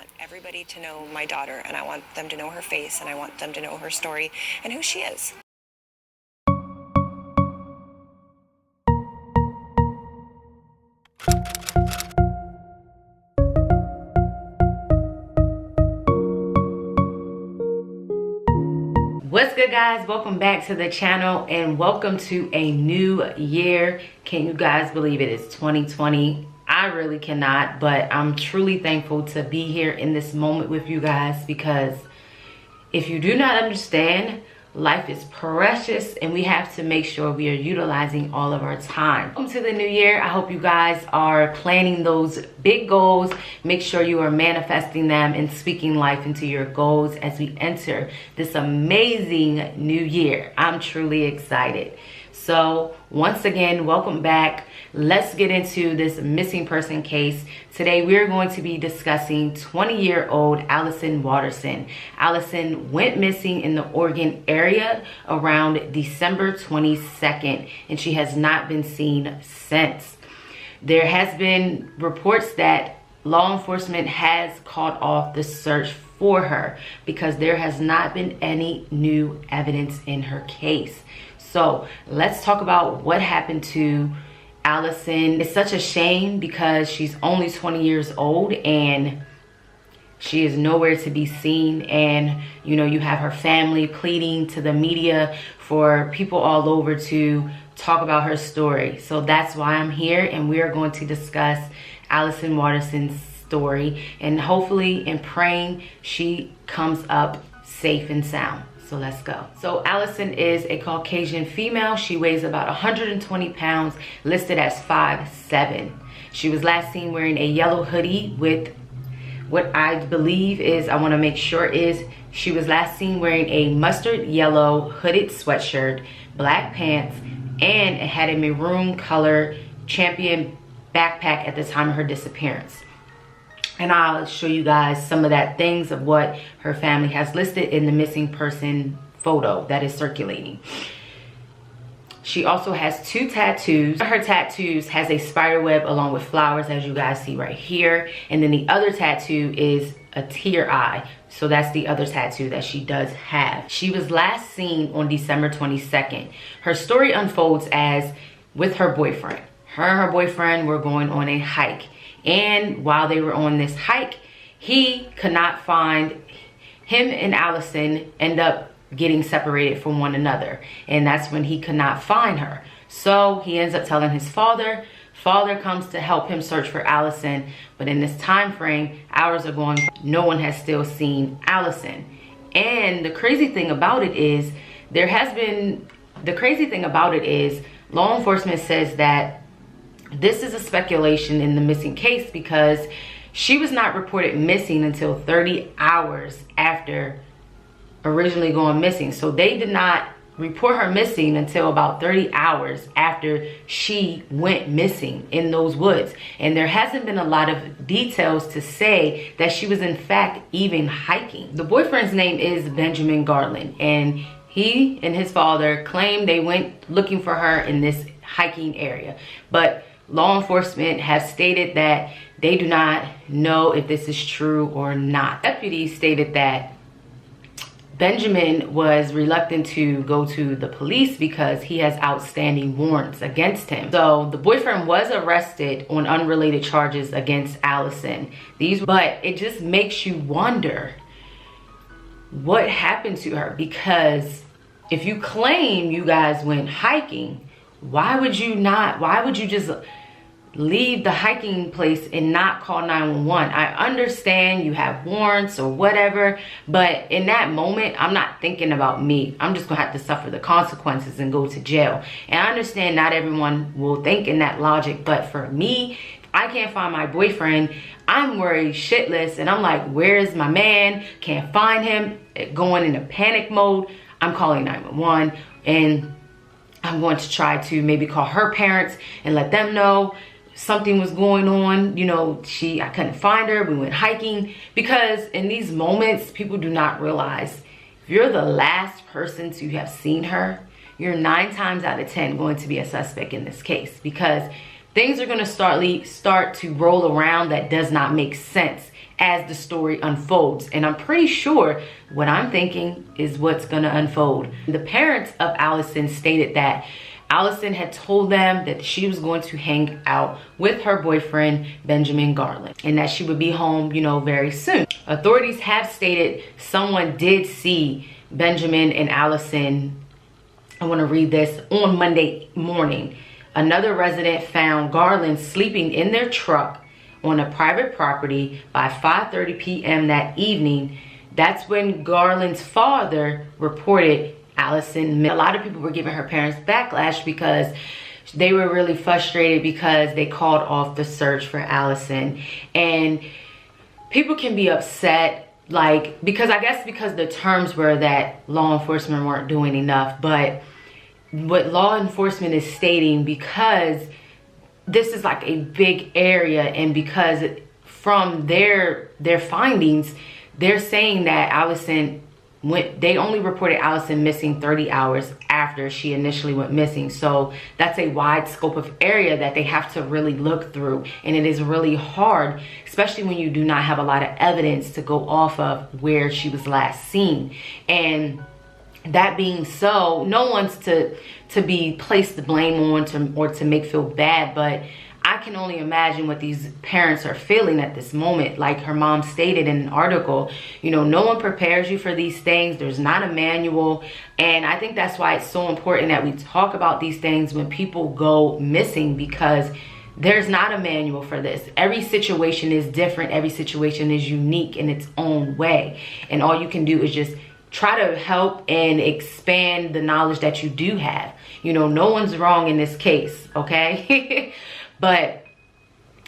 want everybody to know my daughter, and I want them to know her face, and I want them to know her story and who she is. What's good, guys? Welcome back to the channel and welcome to a new year. Can you guys believe it? It's 2020. I really cannot, but I'm truly thankful to be here in this moment with you guys, because if you do not understand, life is precious and we have to make sure we are utilizing all of our time. Welcome to the new year. I hope you guys are planning those big goals. Make sure you are manifesting them and speaking life into your goals as we enter this amazing new year. I'm truly excited. So once again, welcome back. Let's get into this missing person case. Today we're going to be discussing 20-year-old Allyson Watterson. Allyson went missing in the Oregon area around December 22nd, and she has not been seen since. There has been reports that law enforcement has called off the search for her because there has not been any new evidence in her case. So let's talk about what happened to Allyson. It's such a shame because she's only 20 years old and she is nowhere to be seen. And you know, you have her family pleading to the media for people all over to talk about her story. So that's why I'm here, and we are going to discuss Allyson Watterson's story, and hopefully and praying she comes up safe and sound. So let's go. So Allyson is a Caucasian female. She weighs about 120 pounds, listed as 5'7". She was last seen wearing a yellow hoodie with what I believe is, I want to make sure is, she was last seen wearing a mustard yellow hooded sweatshirt, black pants, and it had a maroon color Champion backpack at the time of her disappearance. And I'll show you guys some of that things of what her family has listed in the missing person photo that is circulating. She also has 2 tattoos. Her tattoos has a spider web along with flowers, as you guys see right here. And then the other tattoo is a tear eye. So that's the other tattoo that she does have. She was last seen on December 22nd. Her story unfolds as with her boyfriend. Her and her boyfriend were going on a hike. And while they were on this hike, he could not find, him and Allyson end up getting separated from one another. And that's when he could not find her. So he ends up telling his father. Father comes to help him search for Allyson. But in this time frame, hours are going, no one has still seen Allyson. And the crazy thing about it is, law enforcement says that this is a speculation in the missing case because she was not reported missing until 30 hours after originally going missing. So they did not report her missing until about 30 hours after she went missing in those woods. And there hasn't been a lot of details to say that she was in fact even hiking. The boyfriend's name is Benjamin Garland, and he and his father claimed they went looking for her in this hiking area. But law enforcement has stated that they do not know if this is true or not. Deputies stated that Benjamin was reluctant to go to the police because he has outstanding warrants against him. So the boyfriend was arrested on unrelated charges against Allyson. But it just makes you wonder what happened to her, because if you claim you guys went hiking, why would you just leave the hiking place and not call 911? I understand you have warrants or whatever, but in that moment, I'm not thinking about me. I'm just gonna have to suffer the consequences and go to jail. And I understand not everyone will think in that logic, but for me, if I can't find my boyfriend, I'm worried shitless, and I'm like, where's my man? Can't find him, going into panic mode. I'm calling 911, and I'm going to try to maybe call her parents and let them know something was going on. You know, I couldn't find her. We went hiking. Because in these moments, people do not realize, if you're the last person to have seen her, you're 9 times out of 10 going to be a suspect in this case, because things are going to start to roll around that does not make sense as the story unfolds. And I'm pretty sure what I'm thinking is what's going to unfold. The parents of Allyson stated that Allyson had told them that she was going to hang out with her boyfriend, Benjamin Garland, and that she would be home, you know, very soon. Authorities have stated someone did see Benjamin and Allyson, I want to read this, on Monday morning. Another resident found Garland sleeping in their truck on a private property by 5:30 p.m. that evening. That's when Garland's father reported Allyson. A lot of people were giving her parents backlash because they were really frustrated because they called off the search for Allyson. And people can be upset, like, because I guess because the terms were that law enforcement weren't doing enough. But what law enforcement is stating, because this is like a big area, and because from their findings, they're saying that Allyson they only reported Allyson missing 30 hours after she initially went missing. So that's a wide scope of area that they have to really look through, and it is really hard, especially when you do not have a lot of evidence to go off of where she was last seen. And that being so, no one's to be placed the blame on or to make feel bad, but I can only imagine what these parents are feeling at this moment. Like her mom stated in an article, you know, no one prepares you for these things. There's not a manual. And I think that's why it's so important that we talk about these things when people go missing, because there's not a manual for this. Every situation is different. Every situation is unique in its own way. And all you can do is just try to help and expand the knowledge that you do have. You know, no one's wrong in this case, okay? But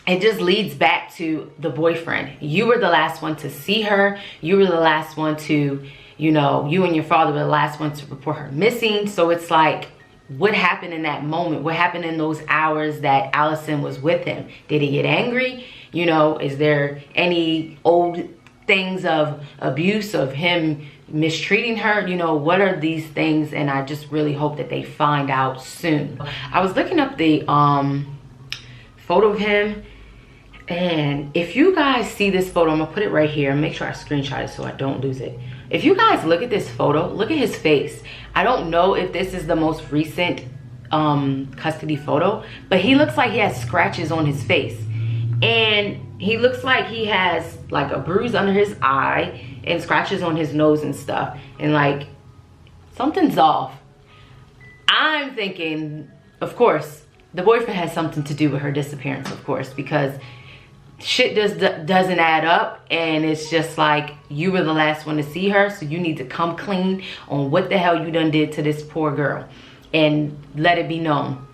it just leads back to the boyfriend. You were the last one to see her. You were the last one to, you know, you and your father were the last one to report her missing. So it's like, what happened in that moment? What happened in those hours that Allyson was with him? Did he get angry? You know, is there any old things of abuse, of him mistreating her? You know, what are these things? And I just really hope that they find out soon. I was looking up the photo of him, and if you guys see this photo, I'm gonna put it right here and make sure I screenshot it so I don't lose it. If you guys look at this photo, look at his face. I don't know if this is the most recent custody photo, but he looks like he has scratches on his face, and he looks like he has like a bruise under his eye and scratches on his nose and stuff, and like something's off. I'm thinking, of course, the boyfriend has something to do with her disappearance, of course, because shit doesn't add up. And it's just like, you were the last one to see her, so you need to come clean on what the hell you done did to this poor girl and let it be known.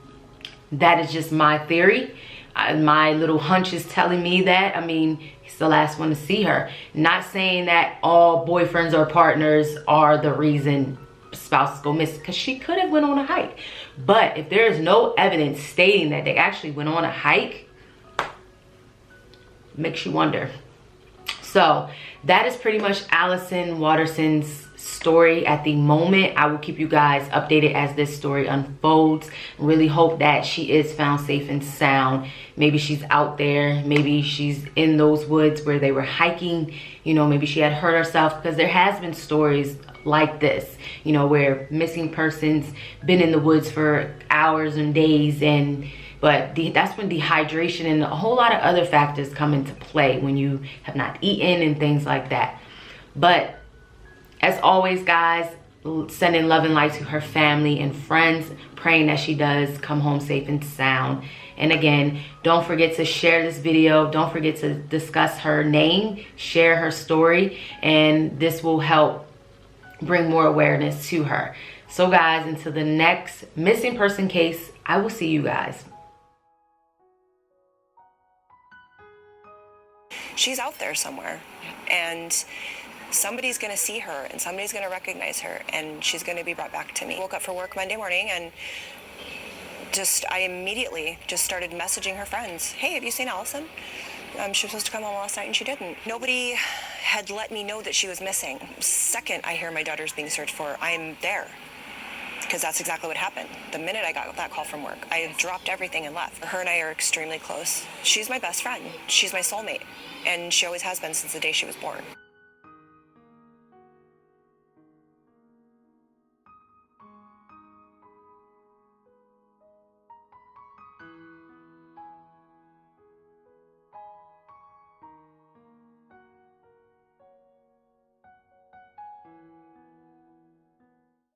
That is just my theory. My little hunch is telling me that. I mean, he's the last one to see her. Not saying that all boyfriends or partners are the reason spouses go missing, because she could have went on a hike. But if there is no evidence stating that they actually went on a hike, makes you wonder. So that is pretty much Allyson Watterson's story at the moment. I will keep you guys updated as this story unfolds. Really hope that she is found safe and sound. Maybe she's out there, maybe she's in those woods where they were hiking, you know, maybe she had hurt herself, because there has been stories like this, you know, where missing persons been in the woods for hours and days, and that's when dehydration and a whole lot of other factors come into play when you have not eaten and things like that. But as always, guys, sending love and light to her family and friends, praying that she does come home safe and sound. And again, don't forget to share this video. Don't forget to discuss her name, share her story, and this will help bring more awareness to her. So guys, until the next missing person case, I will see you guys. She's out there somewhere, and somebody's going to see her, and somebody's going to recognize her, and she's going to be brought back to me. I woke up for work Monday morning, and I immediately just started messaging her friends. Hey, have you seen Allyson? She was supposed to come home last night and she didn't. Nobody had let me know that she was missing. Second I hear my daughter's being searched for, I'm there. because that's exactly what happened. The minute I got that call from work, I dropped everything and left. Her and I are extremely close. She's my best friend. She's my soulmate. And she always has been since the day she was born.